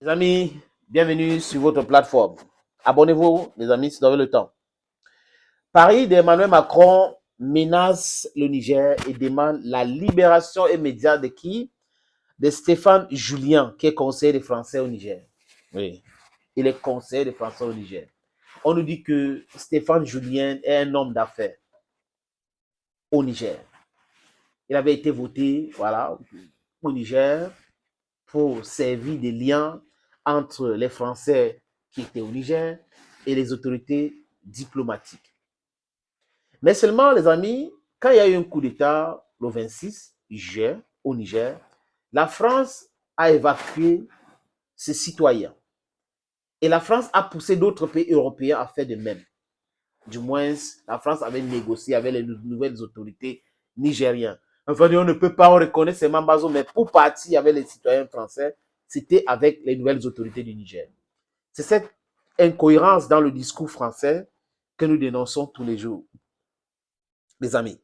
Les amis, bienvenue sur votre plateforme. Abonnez-vous, les amis, si vous avez le temps. Paris d'Emmanuel Macron menace le Niger et demande la libération immédiate de qui? De Stéphane Julien, qui est conseiller des Français au Niger. Oui, il est conseiller des Français au Niger. On nous dit que Stéphane Julien est un homme d'affaires au Niger. Il avait été voté, voilà, au Niger pour servir des liens entre les Français qui étaient au Niger et les autorités diplomatiques. Mais seulement, les amis, quand il y a eu un coup d'État le 26 juillet au Niger, la France a évacué ses citoyens. Et la France a poussé d'autres pays européens à faire de même. Du moins, la France avait négocié avec les nouvelles autorités nigériennes. Enfin, on ne peut pas reconnaître ces Mambazo, mais pour partir avec les citoyens français, c'était avec les nouvelles autorités du Niger. C'est cette incohérence dans le discours français que nous dénonçons tous les jours. Les amis,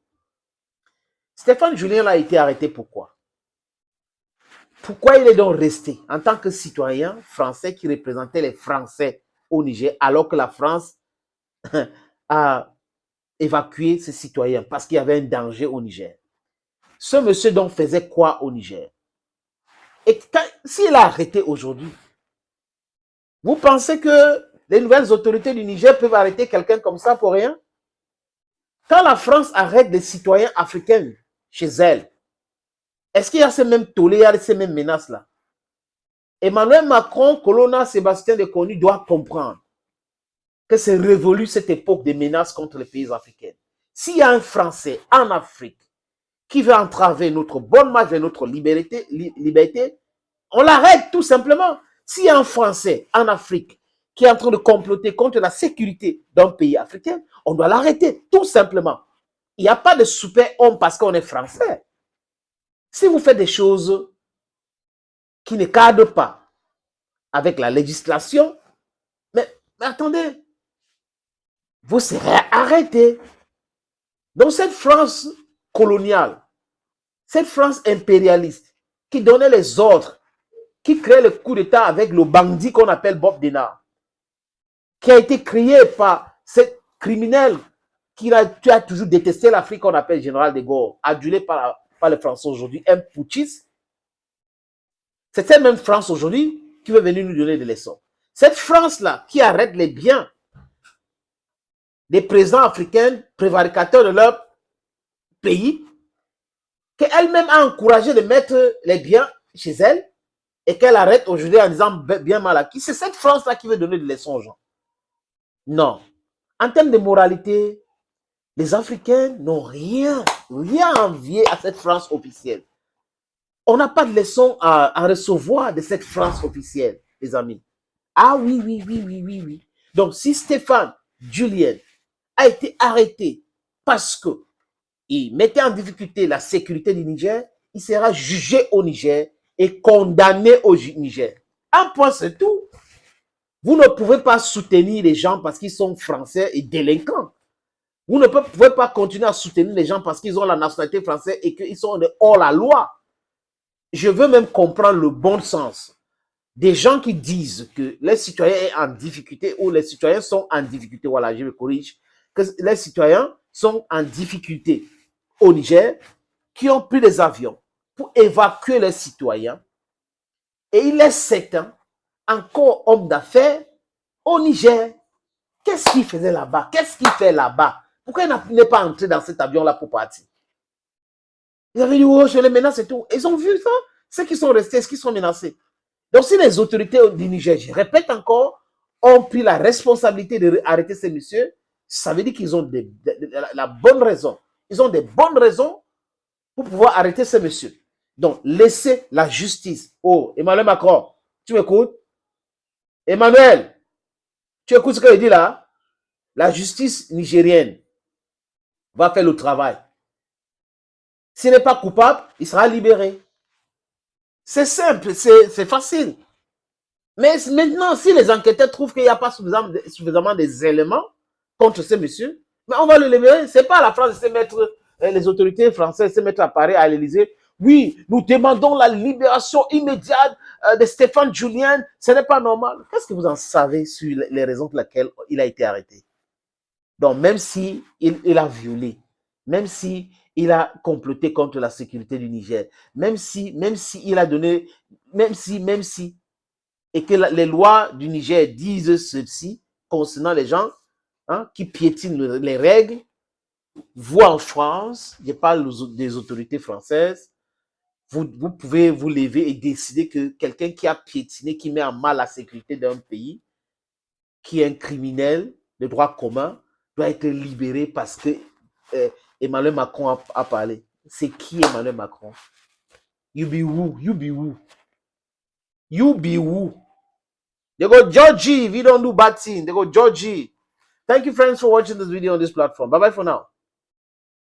Stéphane Julien a été arrêté pourquoi? Pourquoi il est donc resté en tant que citoyen français qui représentait les Français au Niger alors que la France a évacué ses citoyens parce qu'il y avait un danger au Niger? Ce monsieur donc faisait quoi au Niger? Et s'il a arrêté aujourd'hui, vous pensez que les nouvelles autorités du Niger peuvent arrêter quelqu'un comme ça pour rien? Quand la France arrête des citoyens africains chez elle, est-ce qu'il y a ces mêmes tollés, il y a ces mêmes menaces-là? Emmanuel Macron, Colonna, Sébastien Lecornu doit comprendre que c'est révolu cette époque des menaces contre les pays africains. S'il y a un Français en Afrique qui veut entraver notre bonne marche vers notre liberté, on l'arrête tout simplement. S'il y a un Français en Afrique qui est en train de comploter contre la sécurité d'un pays africain, on doit l'arrêter tout simplement. Il n'y a pas de super-homme parce qu'on est français. Si vous faites des choses qui ne cadrent pas avec la législation, mais attendez, vous serez arrêté. Donc cette France coloniale, cette France impérialiste, qui donnait les ordres, qui crée le coup d'État avec le bandit qu'on appelle Bob Denard, qui a été créé par cette criminel qui a toujours détesté l'Afrique qu'on appelle Général de Gaulle, adulé par les Français aujourd'hui, un putschiste. C'est cette même France aujourd'hui qui veut venir nous donner des leçons. Cette France-là qui arrête les biens des présidents africains prévaricateurs de leur pays, qu'elle-même a encouragé de mettre les biens chez elle et qu'elle arrête aujourd'hui en disant bien mal acquis. C'est cette France-là qui veut donner des leçons aux gens. Non. En termes de moralité, les Africains n'ont rien à envier à cette France officielle. On n'a pas de leçon à recevoir de cette France officielle, les amis. Ah oui. Donc, si Stéphane Julien a été arrêté parce qu'il mettait en difficulté la sécurité du Niger, il sera jugé au Niger et condamné au Niger. Un point, c'est tout. Vous ne pouvez pas soutenir les gens parce qu'ils sont français et délinquants. Vous ne pouvez pas continuer à soutenir les gens parce qu'ils ont la nationalité française et qu'ils sont hors la loi. Je veux même comprendre le bon sens des gens qui disent que les citoyens sont en difficulté ou les citoyens sont en difficulté. Voilà, je me corrige. Que les citoyens sont en difficulté au Niger, qui ont pris des avions pour évacuer les citoyens. Et il est 7 ans, encore homme d'affaires au Niger. Qu'est-ce qu'il faisait là-bas? Qu'est-ce qu'il fait là-bas? Pourquoi il n'est pas entré dans cet avion-là pour partir? Ils avaient dit, oh, je les menace et tout. Ils ont vu ça. Ceux qui sont restés, ceux qui sont menacés. Donc, si les autorités du Niger, je répète encore, ont pris la responsabilité d'arrêter ces messieurs, ça veut dire qu'ils ont la bonne raison. Ils ont des bonnes raisons pour pouvoir arrêter ces messieurs. Donc, laissez la justice. Oh, Emmanuel Macron, tu m'écoutes? Emmanuel, tu écoutes ce qu'il dit là? La justice nigérienne va faire le travail. S'il n'est pas coupable, il sera libéré. C'est simple, c'est facile. Mais maintenant, si les enquêteurs trouvent qu'il n'y a pas suffisamment des éléments contre ces messieurs, mais on va le libérer. Ce n'est pas à la France de se mettre, les autorités françaises se mettre à Paris, à l'Élysée, oui, nous demandons la libération immédiate de Stéphane Julien. Ce n'est pas normal. Qu'est-ce que vous en savez sur les raisons pour lesquelles il a été arrêté? Donc, même si il a violé, même si il a comploté contre la sécurité du Niger, même si il a donné, même si, et que les lois du Niger disent ceci concernant les gens qui piétinent les règles, vous en France, je parle des autorités françaises, vous pouvez vous lever et décider que quelqu'un qui a piétiné, qui met en mal la sécurité d'un pays, qui est un criminel de droit commun, doit être libéré parce que Emmanuel Macron a parlé. C'est qui Emmanuel Macron? You be who? You be who? You be who? They go, Georgie, if you don't do bad thing, they go, Georgie. Thank you, friends, for watching this video on this platform. Bye-bye for now.